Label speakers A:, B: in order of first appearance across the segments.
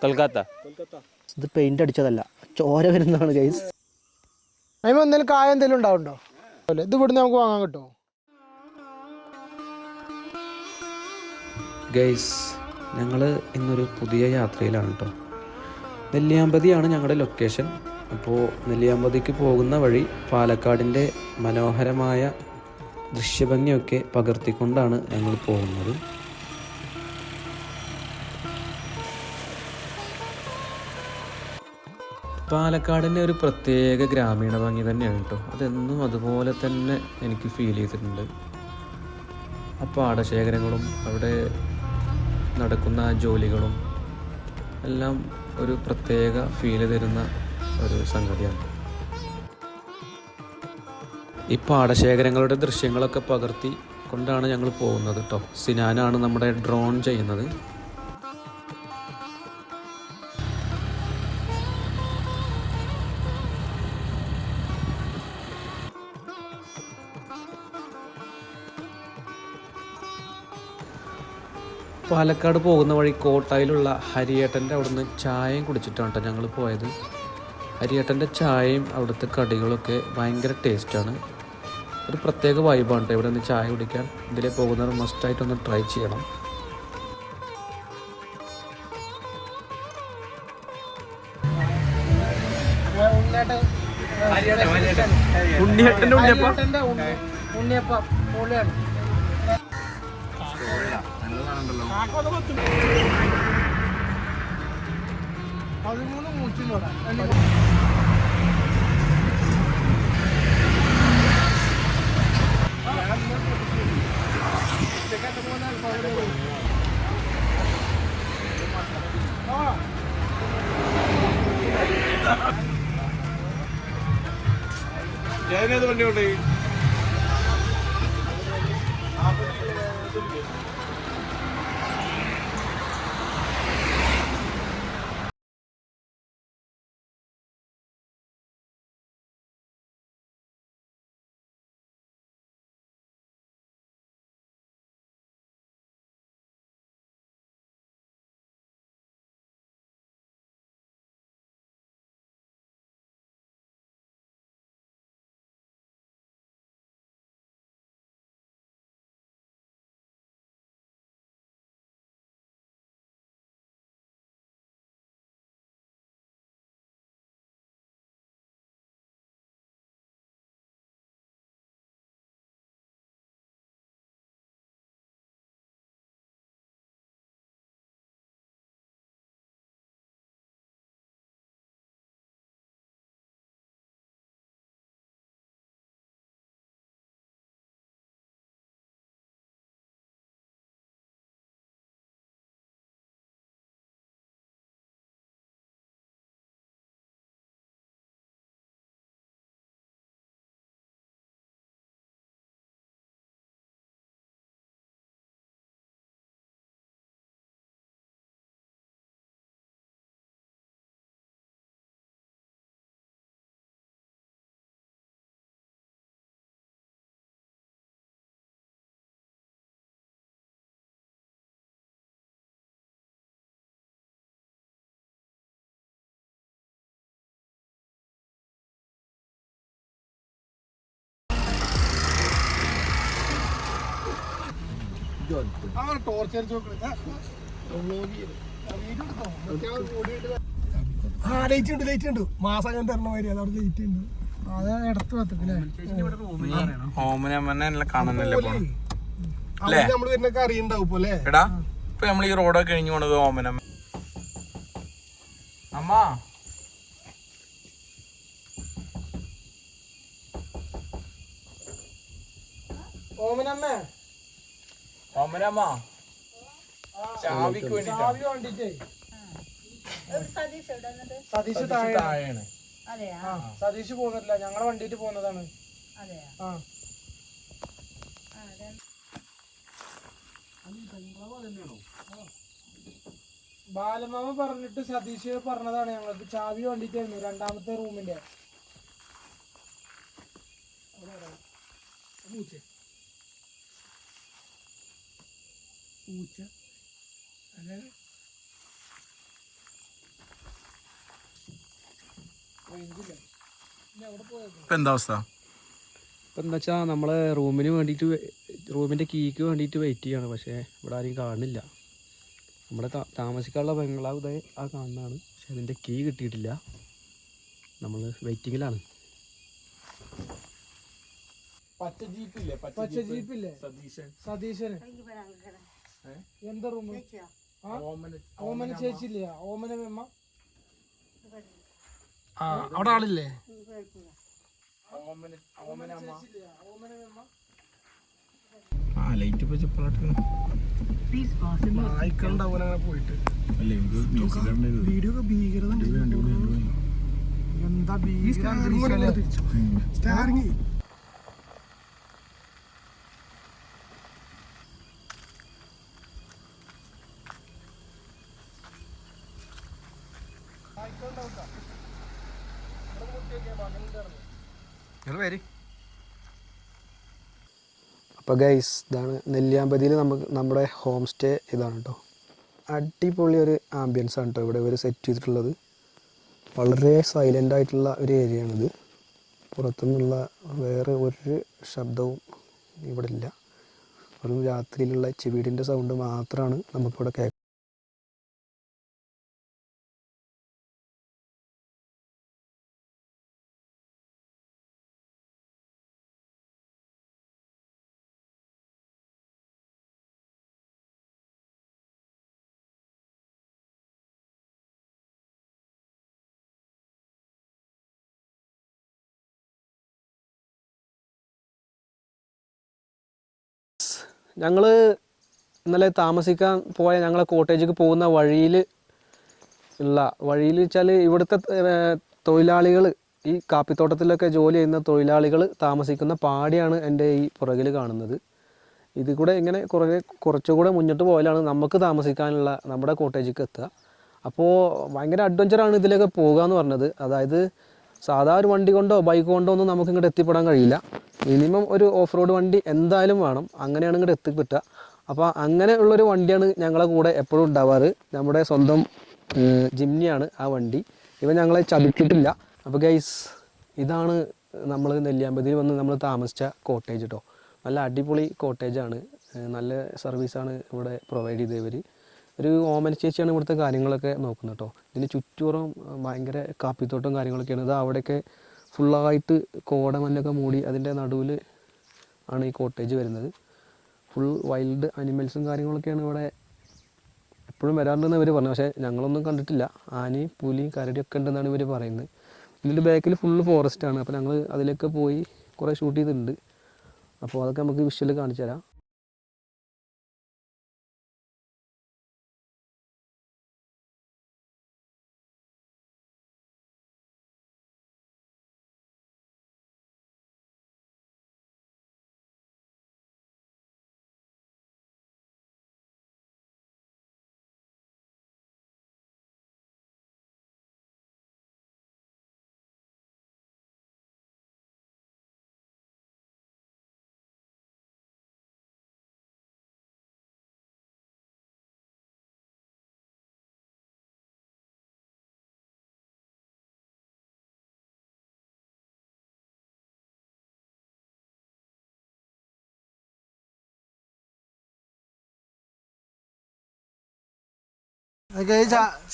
A: കൊൽക്കത്ത.
B: ഇത് പെയിന്റ് അടിച്ചതല്ല, ചോര വരുന്നതാണ് ഗൈസ്.
C: അതിന് എന്തെങ്കിലും കായ എന്തെങ്കിലും ഉണ്ടാവുണ്ടോ? ഇത് ഇവിടുന്ന് നമുക്ക് വാങ്ങാൻ കിട്ടുമോ?
D: ഗൈസ്, ഞങ്ങൾ ഇന്നൊരു പുതിയ യാത്രയിലാണ് കേട്ടോ. നെല്ലിയാമ്പതിയാണ് ഞങ്ങളുടെ ലൊക്കേഷൻ. അപ്പോൾ നെല്ലിയാമ്പതിക്ക് പോകുന്ന വഴി പാലക്കാടിൻ്റെ മനോഹരമായ ദൃശ്യഭംഗിയൊക്കെ പകർത്തിക്കൊണ്ടാണ് ഞങ്ങൾ പോകുന്നത്. പാലക്കാടിൻ്റെ ഒരു പ്രത്യേക ഗ്രാമീണ ഭംഗി തന്നെയാണ് കേട്ടോ. അതെന്നും അതുപോലെ തന്നെ എനിക്ക് ഫീൽ ചെയ്തിട്ടുണ്ട്. ആ പാടശേഖരങ്ങളും അവിടെ നടക്കുന്ന ജോലികളും എല്ലാം ഒരു പ്രത്യേക ഫീല് തരുന്ന ഒരു സംഗതിയാണ്. ഈ പാടശേഖരങ്ങളുടെ ദൃശ്യങ്ങളൊക്കെ പകർത്തി കൊണ്ടാണ് ഞങ്ങൾ പോകുന്നത് കേട്ടോ. സിനാനാണ് നമ്മുടെ ഡ്രോൺ ചെയ്യുന്നത്. പാലക്കാട് പോകുന്ന വഴി കോട്ടായിലുള്ള ഹരിയേട്ടൻ്റെ അവിടുന്ന് ചായയും കുടിച്ചിട്ടാണ് കേട്ടോ ഞങ്ങൾ പോയത്. ഹരിയേട്ടൻ്റെ ചായയും അവിടുത്തെ കടികളൊക്കെ ഭയങ്കര ടേസ്റ്റാണ്. ഒരു പ്രത്യേക വൈബാണ് കേട്ടോ ഇവിടെ നിന്ന് ചായ കുടിക്കാൻ. ഇതിലെ പോകുന്നവർ മസ്റ്റായിട്ടൊന്ന് ട്രൈ ചെയ്യണം.
A: ഉണ്ണിയേട്ടൻ്റെ
C: ഉണ്ണിയപ്പം പൊളിയാണ്.
A: ഞാനത് വണ്ടി കൊണ്ടേ
C: ലൈറ്റ് ഉണ്ട് മാസം ഞാൻ തരണ മാതിരി അതവിടെ ലൈറ്റ് ഉണ്ട്. അത് ഇടത്ത് പത്തല്ലേ നമ്മള് വരുന്നൊക്കെ അറിയണ്ടാവും പോലെ.
A: എടാ ഇപ്പൊ നമ്മൾ ഈ റോഡൊക്കെ കഴിഞ്ഞു പോണത് ഓമനമ്മ. അമ്മ
C: ഓമനമ്മേ
A: ഓമനമ്മ ചാവിക്ക്
C: വേണ്ടിട്ടേ സതീഷ് താഴെയാണ്. സതീഷ് പോകുന്നില്ല, ഞങ്ങളെ വണ്ടിയിട്ട് പോകുന്നതാണ്. ബാലമാമ പറഞ്ഞിട്ട് സതീഷ് പറഞ്ഞതാണ് ഞങ്ങൾക്ക് ചാവി വേണ്ടിട്ടായിരുന്നു രണ്ടാമത്തെ റൂമിന്റെ. പൂച്ച
A: ഇപ്പൊ എന്താ അവസ്ഥ?
D: ഇപ്പം എന്താ വെച്ചാൽ നമ്മളെ റൂമിൻ്റെ കീക്ക് വേണ്ടിയിട്ട് വെയിറ്റ് ചെയ്യാണ്. പക്ഷേ ഇവിടെ ആരും കാണുന്നില്ല. നമ്മുടെ താമസിക്കാനുള്ള ബംഗ്ലാവ് ആ കാണുന്നതാണ്. പക്ഷെ അതിൻ്റെ കീ കിട്ടിയിട്ടില്ല. നമ്മൾ വെയിറ്റിങ്ങിലാണ്.
A: പച്ച ജീപ്പില്ലേ?
C: പച്ച ജീപ്പില്ലേ? സതീശന് എന്താ റൂം? ഓമന ചേച്ചില്ലേ? ഓമന മെമ്മ അവിടെ ആളില്ലേ?
A: ലൈറ്റ്
C: നായ്ക്കളുണ്ടാവും അങ്ങനെ പോയിട്ട്. വീഡിയോ ഒക്കെ ഭീകരത. എന്താ സ്റ്റാറിങ്.
B: അപ്പോൾ ഗൈസ്, ഇതാണ് നെല്ലിയാമ്പതിയിൽ നമ്മുടെ ഹോം സ്റ്റേ. ഇതാണ് കേട്ടോ. അടിപൊളി ഒരു ആംബിയൻസ് ആണ് കേട്ടോ ഇവിടെ ഇവർ സെറ്റ് ചെയ്തിട്ടുള്ളത്. വളരെ സൈലൻ്റ് ആയിട്ടുള്ള ഒരു ഏരിയ ആണിത്. പുറത്തുനിന്നുള്ള വേറെ ഒരു ശബ്ദവും ഇവിടെ ഇല്ല. ഒരു രാത്രിയിലുള്ള ചെവീടിൻ്റെ സൗണ്ട് മാത്രമാണ് നമുക്കിവിടെ കേൾക്കുന്നത്. ഞങ്ങൾ ഇന്നലെ താമസിക്കാൻ പോയ ഞങ്ങളെ കോട്ടേജിലേക്ക് പോകുന്ന വഴിയിൽ വെച്ചാൽ ഇവിടുത്തെ തൊഴിലാളികൾ, ഈ കാപ്പിത്തോട്ടത്തിലൊക്കെ ജോലി ചെയ്യുന്ന തൊഴിലാളികൾ താമസിക്കുന്ന പാടിയാണ് എൻ്റെ ഈ പുറകിൽ കാണുന്നത്. ഇതിൽ കൂടെ ഇങ്ങനെ കുറച്ചുകൂടെ മുന്നോട്ട് പോയാലാണ് നമുക്ക് താമസിക്കാനുള്ള നമ്മുടെ കോട്ടേജിലേക്ക് എത്തുക. അപ്പോൾ ഭയങ്കര അഡ്വഞ്ചറാണ് ഇതിലൊക്കെ പോകുക എന്ന് പറഞ്ഞത്. അതായത് സാധാ ഒരു വണ്ടി കൊണ്ടോ ബൈക്ക് കൊണ്ടോ ഒന്നും നമുക്ക് ഇങ്ങോട്ട് എത്തിപ്പെടാൻ കഴിയില്ല. മിനിമം ഒരു ഓഫ് റോഡ് വണ്ടി എന്തായാലും വേണം. അങ്ങനെയാണ് ഇങ്ങോട്ട് എത്തിപ്പെട്ടുക. അപ്പോൾ അങ്ങനെ ഉള്ളൊരു വണ്ടിയാണ് ഞങ്ങളെ കൂടെ എപ്പോഴും ഉണ്ടാവാറ്. നമ്മുടെ സ്വന്തം ജിംനിയാണ് ആ വണ്ടി. ഇവൻ ഞങ്ങളെ ചതിച്ചിട്ടില്ല. അപ്പോൾ ഗൈസ്, ഇതാണ് നമ്മൾ നെല്ലിയാമ്പതിയിൽ വന്ന് നമ്മൾ താമസിച്ച കോട്ടേജ് കേട്ടോ. നല്ല അടിപൊളി കോട്ടേജാണ്. നല്ല സർവീസാണ് ഇവിടെ പ്രൊവൈഡ് ചെയ്തവർ. ഒരു ഓമന ചേച്ചിയാണ് ഇവിടുത്തെ കാര്യങ്ങളൊക്കെ നോക്കുന്നത് കേട്ടോ. ഇതിന് ചുറ്റോറും ഭയങ്കര കാപ്പിത്തോട്ടം കാര്യങ്ങളൊക്കെയാണ്. ഇത് അവിടെയൊക്കെ ഫുള്ളായിട്ട് കോടമല്ലൊക്കെ മൂടി അതിൻ്റെ നടുവിൽ ആണ് ഈ കോട്ടേജ് വരുന്നത്. ഫുൾ വൈൽഡ് അനിമൽസും കാര്യങ്ങളൊക്കെയാണ് ഇവിടെ എപ്പോഴും വരാറുണ്ടെന്ന് ഇവർ പറഞ്ഞു. പക്ഷേ ഞങ്ങളൊന്നും കണ്ടിട്ടില്ല. ആനയും പുലിയും കരടിയൊക്കെ ഉണ്ടെന്നാണ് ഇവർ പറയുന്നത്. ഇതിൻ്റെ ബാക്കിൽ ഫുള്ള് ഫോറസ്റ്റാണ്. അപ്പോൾ ഞങ്ങൾ അതിലൊക്കെ പോയി കുറേ ഷൂട്ട് ചെയ്തിട്ടുണ്ട്. അപ്പോൾ അതൊക്കെ നമുക്ക് വിഷ്വൽ കാണിച്ചു തരാം.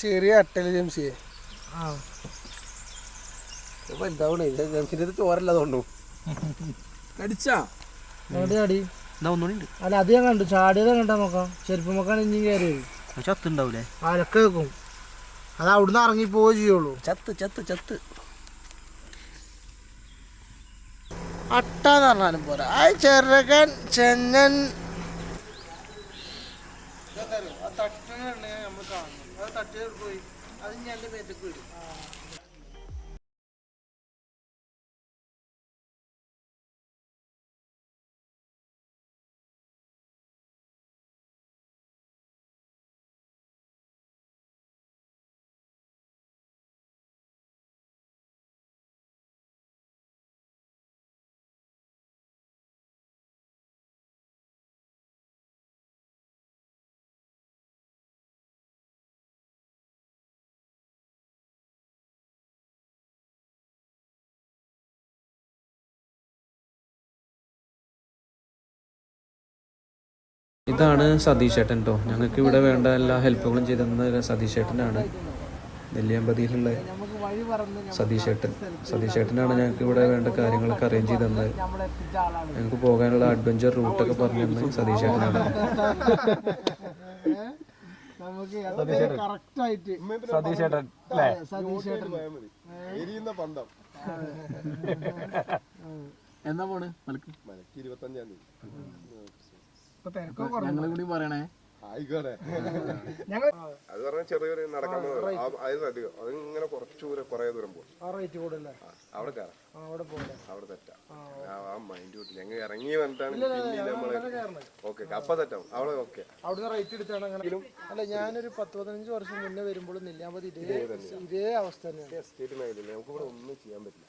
C: ചെറിയ അട്ടല് ജംസിയെ
B: എന്താവണേ ജംസിൻ്റെ ചോരല്ലാതുകൊണ്ടു
A: അടിച്ചാ
C: ചാടി. അല്ല അത് ഞാൻ കണ്ടു. ചാടിയത് കണ്ടാ നോക്കാം. ചെരുപ്പ് നോക്കാൻ ഇനിയും കയറി
B: ചത്തുണ്ടാവൂലേ?
C: അലക്കെ വെക്കും. അത് അവിടുന്ന് ഇറങ്ങിപ്പോവേ ചെയ്യുള്ളൂ.
B: ചത്ത്
C: അട്ടാന്ന് പറഞ്ഞാലും പോരാ. ആ ചെറുക്കൻ ചെന്നൻ നമ്മൾ കാണുന്നു. അത് തട്ടി പോയി. അത് ഞാൻ മേത്തേക്ക് വിടും.
D: ഇതാണ് സതീഷ് ഏട്ടൻ കേട്ടോ. ഞങ്ങൾക്ക് ഇവിടെ വേണ്ട എല്ലാ ഹെൽപ്പുകളും ചെയ്തെന്ന സതീഷ് ഏട്ടനാണ്. നെല്ലിയാമ്പതിയിലുള്ള സതീഷ് ഏട്ടനാണ് ഞങ്ങൾക്ക് ഇവിടെ വേണ്ട കാര്യങ്ങളൊക്കെ അറേഞ്ച് ചെയ്ത് തന്നത്. ഞങ്ങൾക്ക് പോകാനുള്ള അഡ്വഞ്ചർ റൂട്ടൊക്കെ പറഞ്ഞു തന്നത് സതീഷ് ഏട്ടനാണ്.
A: സതീഷ് ഏട്ടൻ അല്ലേ? എന്നാ പോണ് മലക്ക്?
E: 25-ാം തീയതി.
A: ഞങ്ങളെ കൂടി പറയണേ.
E: ആയിക്കോട്ടെ. അത് പറഞ്ഞാൽ ചെറിയൊരു നടക്കാൻ അതിങ്ങനെ കുറച്ചുകൂടെ കുറെ ദൂരം പോകും. അവിടെ കയറാം, അവിടെ തെറ്റാ. ആ മൈൻഡ് കിട്ടില്ല. ഞങ്ങൾ ഇറങ്ങി വന്നിട്ടാണ് നമ്മള് ഓക്കെ അപ്പൊ തെറ്റാവും. അവിടെ ഓക്കെ
C: അവിടുന്ന് റേറ്റ് എടുത്താണെങ്കിലും അല്ല. ഞാനൊരു 10-15 വർഷം മുന്നേ വരുമ്പോൾ നെല്ലിയാമ്പതി ഇതേ അവസ്ഥ തന്നെയാണ്.
E: എസ്റ്റേറ്റ് മേഖലയില്ല, നമുക്ക് ഇവിടെ ഒന്നും ചെയ്യാൻ പറ്റില്ല.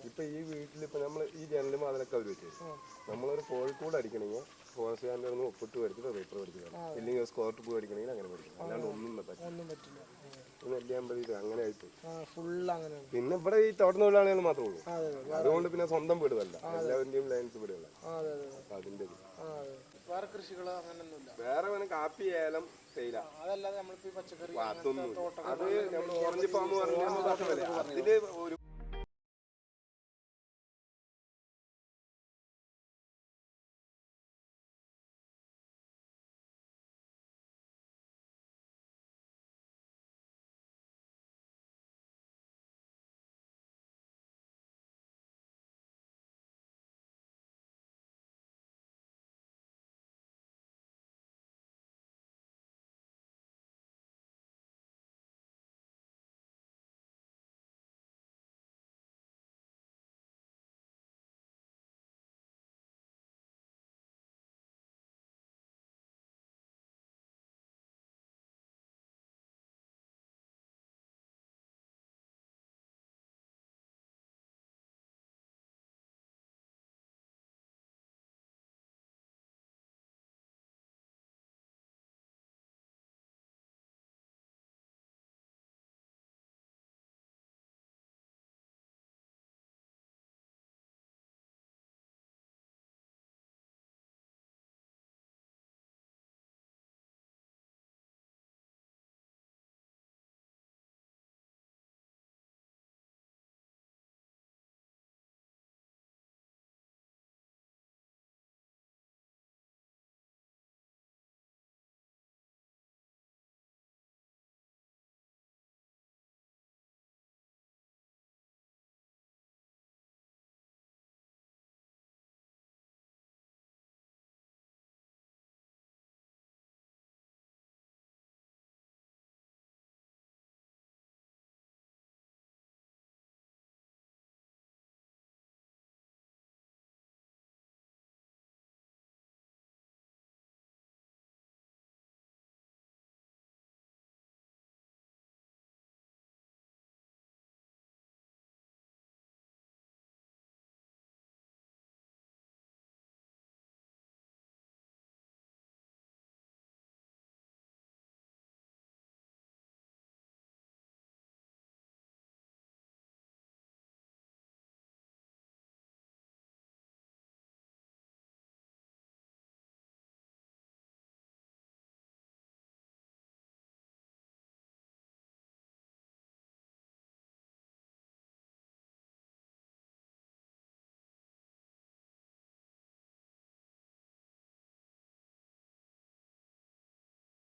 E: ഇപ്പൊ ഈ വീട്ടിൽ ഇപ്പൊ നമ്മള് ഈ ജനലും അതിലൊക്കെ അവർ വെച്ചു. നമ്മളൊരു കോഴിക്കോട് അടിക്കണമെങ്കിൽ ഫോറസ്റ്റ് ഗാർഡിൽ ഒന്ന് ഒപ്പിട്ട് മേടിച്ചിട്ട് പേപ്പർ മേടിക്കണം. ഇല്ലെങ്കിൽ സ്കോർട്ട് പോയി അടിക്കണമെങ്കിൽ അങ്ങനെ മേടിക്കണം. അല്ലാണ്ട് ഒന്നും പറ്റില്ല. നെല്ലിയാമ്പതി അങ്ങനെ ആയിട്ട് പിന്നെ ഇവിടെ ഈ തോട്ടം തൊഴിലാളികൾ മാത്രമേ ഉള്ളൂ. അതുകൊണ്ട് പിന്നെ സ്വന്തം വീടുമല്ല, എല്ലാവരുടെയും ലൈൻസ് വീടുകളാണ്. അപ്പൊ അതിന്റെ
C: വേറെ കൃഷികളോ അങ്ങനെയൊന്നുമില്ല.
E: വേറെ വേണം കാപ്പി, ഏലം, തേയില,
C: അതല്ലാതെ നമ്മളിപ്പോ പച്ചക്കറി
E: അതൊന്നും. അത് നമ്മൾ ഓറഞ്ച് ഫാം പറഞ്ഞാൽ അതില് ഒരു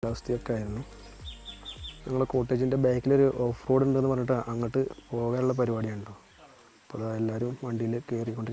B: അവസ്ഥയൊക്കെ ആയിരുന്നു. ഞങ്ങൾ കോട്ടേജിൻ്റെ ബാക്കിലൊരു ഓഫ് റോഡ് ഉണ്ടെന്ന് പറഞ്ഞിട്ട് അങ്ങോട്ട് പോകാനുള്ള പരിപാടിയാണ് കേട്ടോ. അപ്പോൾ എല്ലാവരും വണ്ടിയിൽ കയറിക്കൊണ്ട്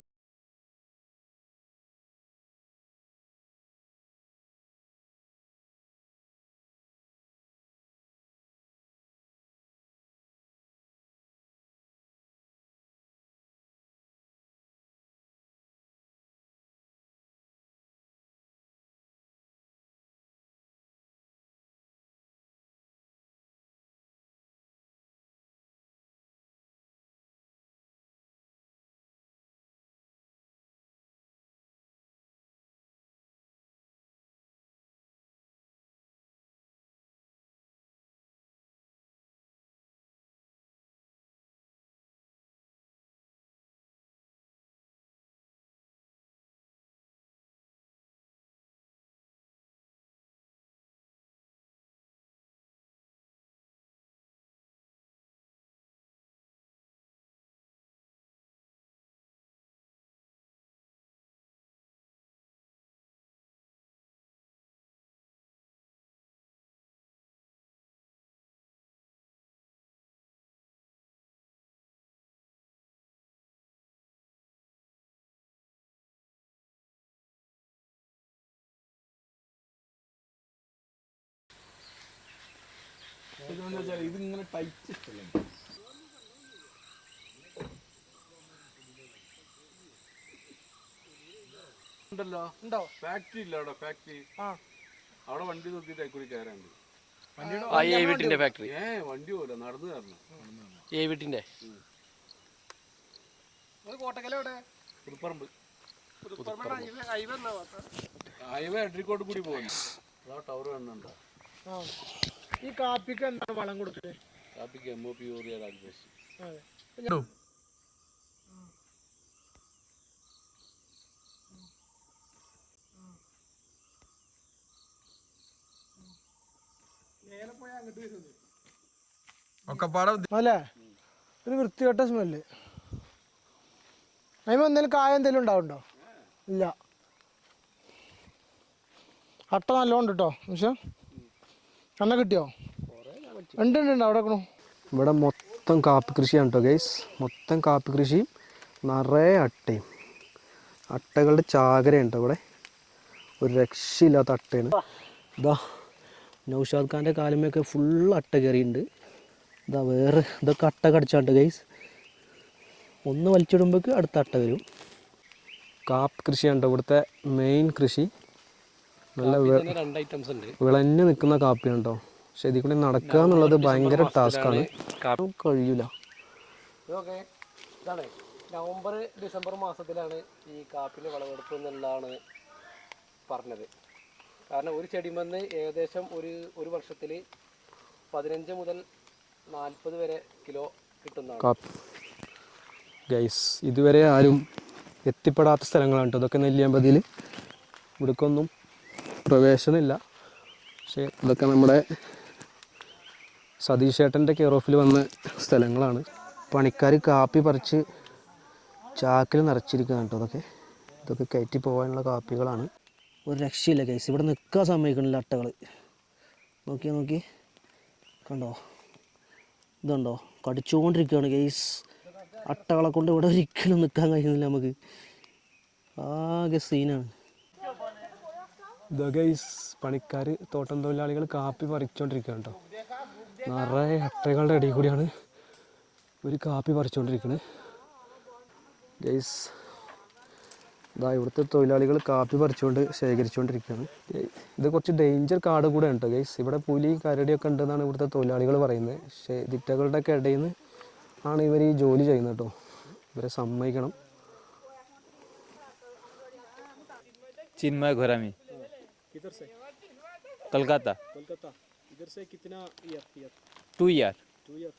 A: ഇതിങ്ങനെ ടൈറ്റ് ഇഷ്ടല്ലേ ഉണ്ടല്ലോ.
C: ഉണ്ടോ?
A: ഫാക്ടറി ഇല്ല അവിടെ, ഫാക്ടറി അവിടെ വണ്ടി നിർത്തിയിട്ട് അയക്കൂടി കയറാണ്ട്.
B: വീട്ടിന്റെ ഫാക്ടറി
A: വണ്ടി പോലെ നടന്നു കയറണം.
B: വീട്ടിന്റെ
C: കോട്ടക്കലെവിടെ?
A: പുതുപ്പറമ്പ്
C: ഹൈവേ
A: ഹൈവേ അഡ്രിക്കോട്ട് കൂടി പോകുന്നു. ടവർ കാണുന്നുണ്ടോ?
C: ഈ കാപ്പിക്ക് എന്താണ് വളം കൊടുക്കല്?
A: കാപ്പിക്ക് MOP യൂറിയ രാജേഷ്.
C: അല്ലേ ഒരു വൃത്തികെട്ട സ്മെല്ല്. അതിന് എന്തെങ്കിലും കായ എന്തെങ്കിലും ഉണ്ടാവുണ്ടോ? ഇല്ല. അട്ട നല്ലോണം കേട്ടോ. പക്ഷേ എണ്ണ കിട്ടിയോ? ഉണ്ട് അവിടെ.
B: ഇവിടെ മൊത്തം കാപ്പി കൃഷിയാണ് കേട്ടോ ഗൈസ്. മൊത്തം കാപ്പി കൃഷിയും നിറയെ അട്ടയും. അട്ടകളുടെ ചാകരയുണ്ട് ഇവിടെ. ഒരു രക്ഷയില്ലാത്ത അട്ടയാണ്. ഇതാ നൗഷാദ് ഖാൻ്റെ കാലുമൊക്കെ ഫുൾ അട്ട കയറിയിട്ടുണ്ട്. ഇതാ വേറെ ഇതൊക്കെ അട്ട കടിച്ചാണ്ട് ഗൈസ്. ഒന്ന് വലിച്ചിടുമ്പോഴേക്ക് അടുത്ത അട്ട വരും. കാപ്പി കൃഷിയാണ് ഇവിടുത്തെ മെയിൻ കൃഷി. നല്ല വിളഞ്ഞു നിൽക്കുന്ന കാപ്പിയാണ് കേട്ടോ. പക്ഷെ ഇതിൽ കൂടി നടക്കുക എന്നുള്ളത് ഭയങ്കര ടാസ്ക്കാണ്. കഴിയൂല. ഇതാണ് നവംബർ ഡിസംബർ മാസത്തിലാണ് ഈ കാപ്പിൻ്റെ വിളവെടുപ്പ് എന്നുള്ളതാണ് പറഞ്ഞത്. കാരണം ഒരു ചെടിമന്ന് ഏകദേശം ഒരു വർഷത്തിൽ 15 മുതൽ 40 വരെ കിലോ കിട്ടുന്നതാണ് കാപ്പി. ഗൈസ് ഇതുവരെ ആരും എത്തിപ്പെടാത്ത സ്ഥലങ്ങളാണ് കേട്ടോ ഇതൊക്കെ. നെല്ലിയാമ്പതിയിൽ ഇവിടേക്കൊന്നും പ്രവേശനമില്ല. പക്ഷേ ഇതൊക്കെ നമ്മുടെ സതീഷ് ഏട്ടൻ്റെ കെയർ ഓഫിൽ വന്ന സ്ഥലങ്ങളാണ്. പണിക്കാർ കാപ്പി പറിച്ച് ചാക്കിൽ നിറച്ചിരിക്കുകയാണ് കേട്ടോ. ഇതൊക്കെ കയറ്റി പോകാനുള്ള കാപ്പികളാണ്. ഒരു രക്ഷയില്ല ഗൈസ്. ഇവിടെ നിൽക്കാൻ സമ്മതിക്കണില്ല അട്ടകൾ. നോക്കി കണ്ടോ? ഇതുണ്ടോ? കടിച്ചുകൊണ്ടിരിക്കുകയാണ് ഗൈസ്. അട്ടകളെ കൊണ്ട് ഇവിടെ ഒരിക്കലും നിൽക്കാൻ കഴിയുന്നില്ല നമുക്ക്. ആകെ സീനാണ്. ഇതാ ഗൈസ് പണിക്കാർ തോട്ടം തൊഴിലാളികൾ കാപ്പി പറിച്ചുകൊണ്ടിരിക്കുകയാണ് കേട്ടോ. നിറയെ അട്ടകളുടെ ഇടയിൽ കൂടിയാണ് ഒരു കാപ്പി പറിച്ചുകൊണ്ടിരിക്കുന്നത് ഗൈസ്. ഇതാ ഇവിടുത്തെ തൊഴിലാളികൾ കാപ്പി പറിച്ചുകൊണ്ട് ശേഖരിച്ചുകൊണ്ടിരിക്കുകയാണ്. ഇത് കുറച്ച് ഡേഞ്ചർ കാട് കൂടെ ഉണ്ട് ഗൈസ്. ഇവിടെ പുലി കരടിയൊക്കെ ഉണ്ടെന്നാണ് ഇവിടുത്തെ തൊഴിലാളികൾ പറയുന്നത്. പക്ഷേ ദിറ്റകളുടെയൊക്കെ ഇടയിൽ നിന്ന് ആണ് ഇവർ ഈ ജോലി ചെയ്യുന്നത് കേട്ടോ. ഇവരെ സമ്മതിക്കണം.
F: चिन्मय घोरामी
B: किधर से?
F: कलकत्ता
B: इधर से कितना ईयर?
F: 2 year
B: 2 year.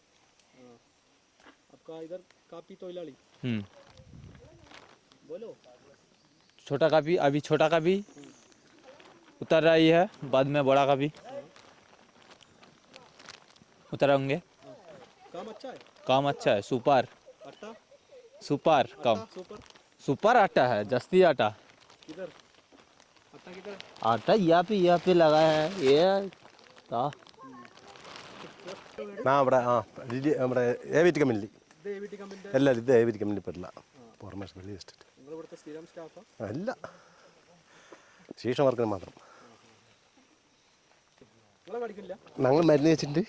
B: आपका इधर काफी तोइलाली बोलो.
F: छोटा काफी अभी छोटा काफी उतर रही है. बाद में बड़ा काफी उतरेंगे. काम अच्छा है. सुपर काम. सुपर आटा है. जस्ती आटा.
B: किधर किधर?
F: आटा यहाँ पे लगा है. ये
E: ഇവിടെ നമ്മുടെ AVT കമ്പനി എല്ലാവരും ഇത് AVT കമ്പനി പെടില്ല. ഫോർമേഷൻ വലിയ എസ്റ്റേറ്റ് അല്ല, ശീഷം വർക്കിന് മാത്രം. ഞങ്ങൾ മരുന്ന് വെച്ചിട്ടുണ്ട്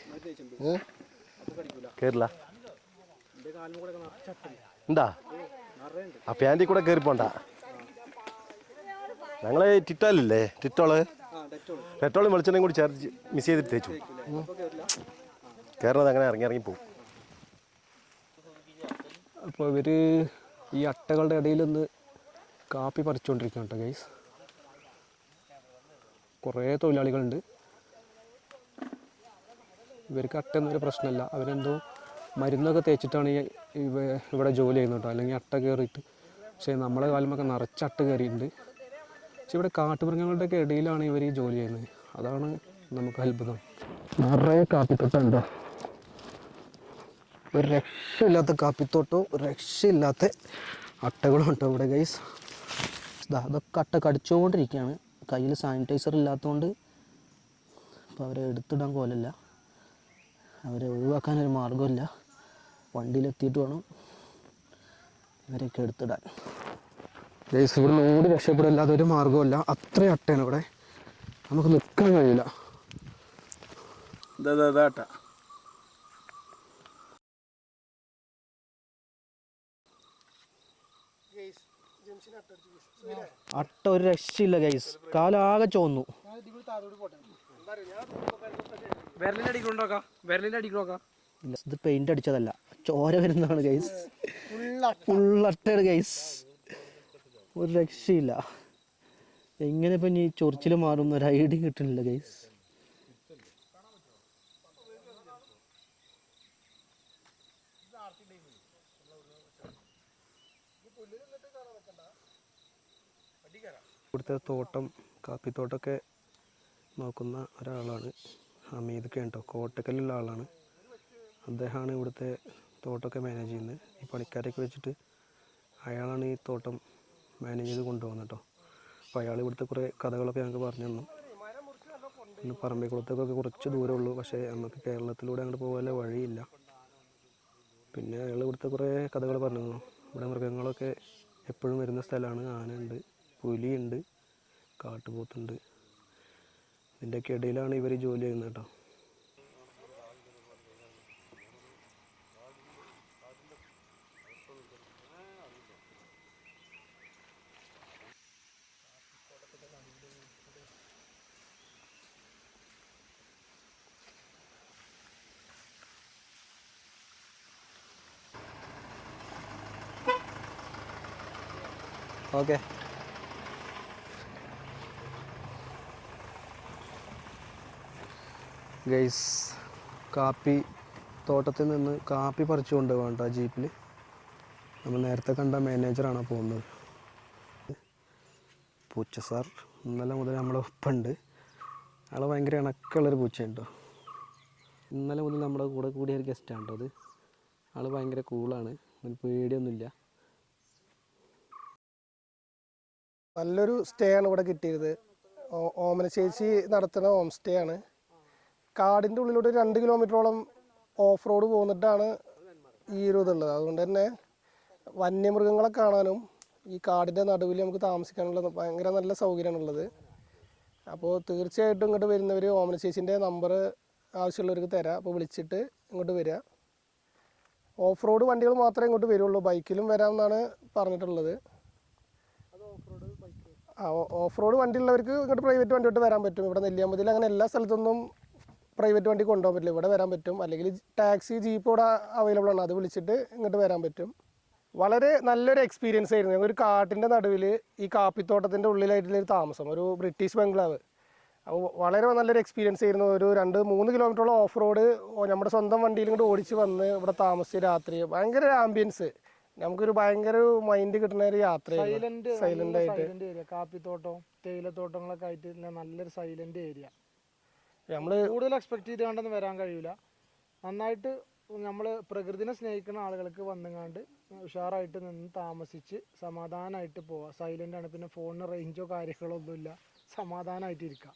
E: കയറില്ല. ഉണ്ടാ ആ പാൻറ്റിൽ കൂടെ കയറിപ്പോണ്ട. ഞങ്ങൾ ടിറ്റോളില്ലേ, പെട്രോളും വെളിച്ചെണ്ണയും കൂടി ചേർത്ത് മിക്സ് ചെയ്തിട്ട് തേച്ചു. കയറുന്നത് അങ്ങനെ ഇറങ്ങി പോകും.
B: അപ്പോൾ ഇവർ ഈ അട്ടകളുടെ ഇടയിലൊന്ന് കാപ്പി പറിച്ചുകൊണ്ടിരിക്കുകയാണ് കേട്ടോ ഗൈസ്. കുറേ തൊഴിലാളികളുണ്ട്. ഇവർക്ക് അട്ട എന്നൊരു പ്രശ്നമല്ല. അവരെന്തോ മരുന്നൊക്കെ തേച്ചിട്ടാണ് ഇവിടെ ജോലി ചെയ്യുന്നത് കേട്ടോ. അല്ലെങ്കിൽ അട്ട കയറിയിട്ട്. പക്ഷേ നമ്മളെ കാലമൊക്കെ നിറച്ച് അട്ട കയറിയിട്ടുണ്ട്. പക്ഷെ ഇവിടെ കാട്ടുമൃഗങ്ങളുടെയൊക്കെ ഇടയിലാണ് ഇവർ ഈ ജോലി ചെയ്യുന്നത്. അതാണ് നമുക്ക് അത്ഭുതം. നിറയെ കാപ്പിത്തോട്ടമുണ്ടോ? ഒരു രക്ഷയില്ലാത്ത കാപ്പിത്തോട്ടവും രക്ഷയില്ലാത്ത അട്ടകളും ഉണ്ടോ ഇവിടെ ഗൈസ്. അതൊക്കെ അട്ട കടിച്ചുകൊണ്ടിരിക്കുകയാണ്. കയ്യിൽ സാനിറ്റൈസർ ഇല്ലാത്തതുകൊണ്ട് അപ്പോൾ അവരെ എടുത്തിടാൻ പോലല്ല. അവരെ ഒഴിവാക്കാനൊരു മാർഗ്ഗമില്ല. വണ്ടിയിലെത്തിയിട്ട് വേണം ഇവരെയൊക്കെ എടുത്തിടാൻ. ഗൈസ് ഇവിടെ ഓടി രക്ഷപ്പെടില്ലാതെ ഒരു മാർഗ്ഗമില്ല. അത്രയും അട്ടയാണ് ഇവിടെ. നമുക്ക് നിൽക്കാൻ കഴിയില്ല.
A: ഇതാ
B: അട്ട ഒരു രക്ഷയില്ല ഗൈസ്, കാലാകെ ചോന്നു. ഇത് പെയിന്റ് അടിച്ചതല്ല, ചോര വരുന്നതാണ് ഗൈസ്. ഫുള്ളട്ടയാണ് ഗൈസ്, ഒരു രക്ഷയില്ല. എങ്ങനെ ഇപ്പം ഈ ചൊറിച്ചിൽ മാറുന്ന ഒരു ഐഡിയ കിട്ടുന്നില്ല ഗൈസ്. ഇവിടുത്തെ തോട്ടം, കാപ്പിത്തോട്ടമൊക്കെ നോക്കുന്ന ഒരാളാണ് ഹമീദ് കേട്ടോ, കോട്ടക്കലുള്ള ആളാണ്. അദ്ദേഹമാണ് ഇവിടുത്തെ തോട്ടമൊക്കെ മാനേജ് ചെയ്യുന്നത്. ഈ പണിക്കാരൊക്കെ വെച്ചിട്ട് അയാളാണ് ഈ തോട്ടം മാനേജ് ചെയ്ത് കൊണ്ടുപോകുന്നത് കേട്ടോ. അപ്പോൾ അയാൾ ഇവിടുത്തെ കുറേ കഥകളൊക്കെ ഞങ്ങൾക്ക് പറഞ്ഞു തന്നു. പിന്നെ പറമ്പിക്കുളത്തേക്കൊക്കെ കുറച്ച് ദൂരമുള്ളൂ, പക്ഷേ നമുക്ക് കേരളത്തിലൂടെ അങ്ങോട്ട് പോകാനുള്ള വഴിയില്ല. പിന്നെ അയാൾ ഇവിടുത്തെ കുറേ കഥകൾ പറഞ്ഞു തന്നു. ഇവിടെ മൃഗങ്ങളൊക്കെ എപ്പോഴും വരുന്ന സ്ഥലമാണ്. ആനയുണ്ട്, പുലിയുണ്ട്, കാട്ടുപോത്തുണ്ട്. ഇതിൻ്റെയൊക്കെ ഇടയിലാണ് ഇവർ ജോലി ചെയ്യുന്നത് കേട്ടോ. ഓക്കെ, ഗൈസ്, കാപ്പി തോട്ടത്തിൽ നിന്ന് കാപ്പി പറിച്ചു കൊണ്ടുപോകാം കേട്ടോ ജീപ്പിൽ. നമ്മൾ നേരത്തെ കണ്ട മാനേജറാണ് പോകുന്നത്. പൂച്ച സാർ ഇന്നലെ മുതൽ നമ്മളെ ഒപ്പമുണ്ട്. ആൾ ഭയങ്കര ഇണക്കമുള്ളൊരു പൂച്ചയുണ്ട് കേട്ടോ. ഇന്നലെ മുതൽ നമ്മുടെ കൂടെ കൂടിയ ഒരു ഗസ്റ്റാണ് കേട്ടോ അത്. ആൾ ഭയങ്കര കൂളാണ്, അതിന് പേടിയൊന്നുമില്ല.
C: നല്ലൊരു സ്റ്റേ ആണ് ഇവിടെ കിട്ടിയത്. ഓമന ചേച്ചി നടത്തുന്ന ഹോം സ്റ്റേ ആണ്. കാടിൻ്റെ ഉള്ളിലൂടെ 2 കിലോമീറ്ററോളം ഓഫ് റോഡ് പോന്നിട്ടാണ് ഈ ഒരു ഇതുള്ളത്. അതുകൊണ്ട് തന്നെ വന്യമൃഗങ്ങളെ കാണാനും ഈ കാടിൻ്റെ നടുവിൽ നമുക്ക് താമസിക്കാനുള്ള ഭയങ്കര നല്ല സൗകര്യമാണുള്ളത്. അപ്പോൾ തീർച്ചയായിട്ടും ഇങ്ങോട്ട് വരുന്നവർ ഓമന ചേച്ചിൻ്റെ നമ്പർ ആവശ്യമുള്ളവർക്ക് തരാം. അപ്പോൾ വിളിച്ചിട്ട് ഇങ്ങോട്ട് വരിക. ഓഫ് റോഡ് വണ്ടികൾ മാത്രമേ ഇങ്ങോട്ട് വരുള്ളൂ, ബൈക്കിലും വരാമെന്നാണ് പറഞ്ഞിട്ടുള്ളത്. ഓഫ് റോഡ് വണ്ടി ഉള്ളവർക്ക് ഇങ്ങോട്ട് പ്രൈവറ്റ് വണ്ടി തൊട്ട് വരാൻ പറ്റും. ഇവിടെ നെല്ലിയാമ്പതിയിൽ അങ്ങനെ എല്ലാ സ്ഥലത്തൊന്നും പ്രൈവറ്റ് വണ്ടി കൊണ്ടുപോകാൻ പറ്റില്ല, ഇവിടെ വരാൻ പറ്റും. അല്ലെങ്കിൽ ടാക്സി, ജീപ്പ് ഇവിടെ അവൈലബിൾ ആണ്, അത് വിളിച്ചിട്ട് ഇങ്ങോട്ട് വരാൻ പറ്റും. വളരെ നല്ലൊരു എക്സ്പീരിയൻസ് ആയിരുന്നു. ഒരു കാട്ടിൻ്റെ നടുവിൽ ഈ കാപ്പിത്തോട്ടത്തിൻ്റെ ഉള്ളിലായിട്ടുള്ളൊരു താമസം, ഒരു ബ്രിട്ടീഷ് ബംഗ്ലാവ്. അപ്പോൾ വളരെ നല്ലൊരു എക്സ്പീരിയൻസ് ആയിരുന്നു. ഒരു 2-3 കിലോമീറ്ററോളം ഓഫ് റോഡ് നമ്മുടെ സ്വന്തം വണ്ടിയിൽ ഇങ്ങോട്ട് ഓടിച്ച് വന്ന് ഇവിടെ താമസിച്ച് രാത്രി ഭയങ്കര ആംബിയൻസ്, നമുക്കൊരു ഭയങ്കര മൈൻഡ് കിട്ടുന്ന ഒരു യാത്രയായിരുന്നു. സൈലന്റ് ആയിട്ട്
G: കാപ്പിത്തോട്ടവും തേയിലത്തോട്ടങ്ങളൊക്കെ ആയിട്ട് നല്ലൊരു സൈലന്റ് ഏരിയ.
C: നമ്മൾ
G: കൂടുതൽ എക്സ്പെക്ട് ചെയ്ത് കണ്ടൊന്നും വരാൻ കഴിയില്ല. നന്നായിട്ട് നമ്മൾ പ്രകൃതിനെ സ്നേഹിക്കുന്ന ആളുകൾക്ക് വന്നുകൊണ്ട് ഉഷാറായിട്ട് നിന്ന് താമസിച്ച് സമാധാനമായിട്ട് പോവാം. സൈലന്റ് ആണ്, പിന്നെ ഫോണിന് റേഞ്ചോ കാര്യങ്ങളോ ഒന്നുമില്ല, സമാധാനമായിട്ട് ഇരിക്കാം.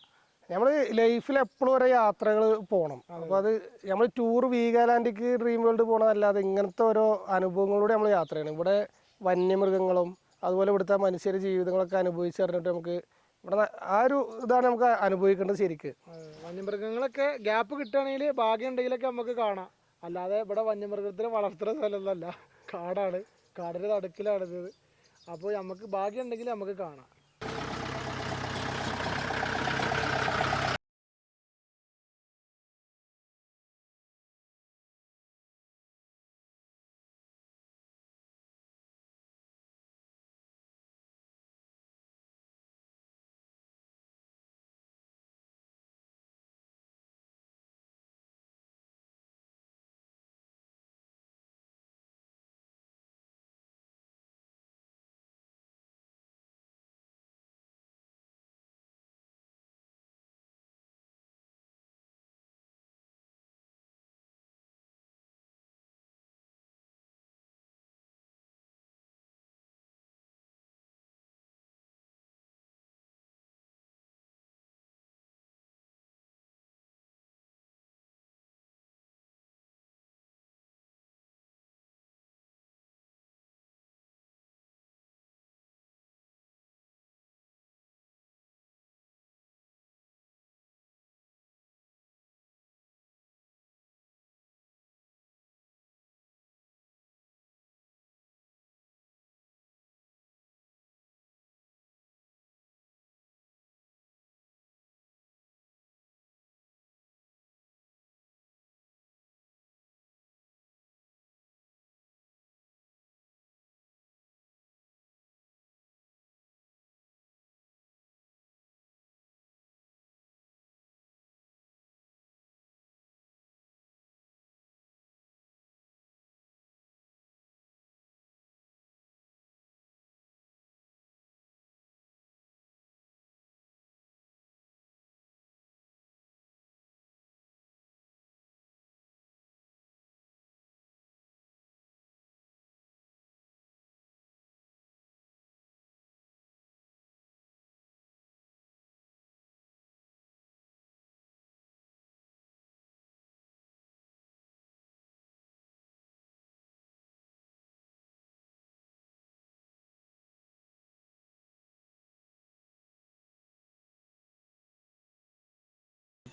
C: നമ്മൾ ലൈഫിൽ എപ്പോഴും ഓരോ യാത്രകൾ പോകണം. അപ്പോൾ അത് നമ്മൾ ടൂർ വീഗാലാൻഡിക്ക് ഡ്രീം വേൾഡ് പോകണതല്ലാതെ ഇങ്ങനത്തെ ഓരോ അനുഭവങ്ങളിലൂടെ നമ്മൾ യാത്ര ചെയ്യണം. ഇവിടെ വന്യമൃഗങ്ങളും അതുപോലെ ഇവിടുത്തെ മനുഷ്യരുടെ ജീവിതങ്ങളൊക്കെ അനുഭവിച്ച് അറിഞ്ഞിട്ട് നമുക്ക് ഇവിടെ ആ ഒരു ഇതാണ് നമുക്ക് അനുഭവിക്കേണ്ടത് ശരിക്ക്.
G: വന്യമൃഗങ്ങളൊക്കെ ഗ്യാപ്പ് കിട്ടുകയാണെങ്കിൽ ഭാഗ്യം ഉണ്ടെങ്കിലൊക്കെ നമുക്ക് കാണാം. അല്ലാതെ ഇവിടെ വന്യമൃഗത്തിനെ വളർത്തുന്ന സ്ഥലമൊന്നുമല്ല, കാടാണ്, കാടിൻ്റെ നടുക്കിലാണിത്. അപ്പോൾ നമുക്ക് ഭാഗ്യം ഉണ്ടെങ്കിൽ നമുക്ക് കാണാം.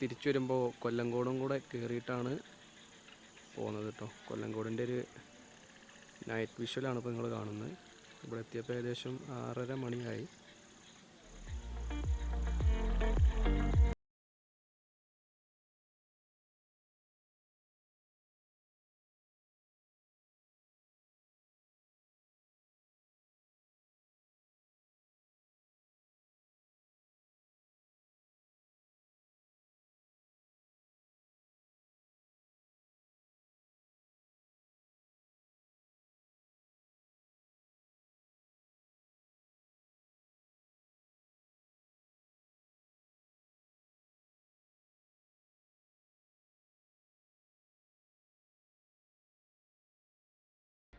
B: തിരിച്ചു വരുമ്പോൾ കൊല്ലങ്കോടും കൂടെ കയറിയിട്ടാണ് പോകുന്നത് കേട്ടോ. കൊല്ലങ്കോടിൻ്റെ ഒരു നൈറ്റ് വിഷ്വലാണ് ഇപ്പോൾ നിങ്ങൾ കാണുന്നത്. ഇവിടെ എത്തിയപ്പോൾ ഏകദേശം 6:30 മണിയായി.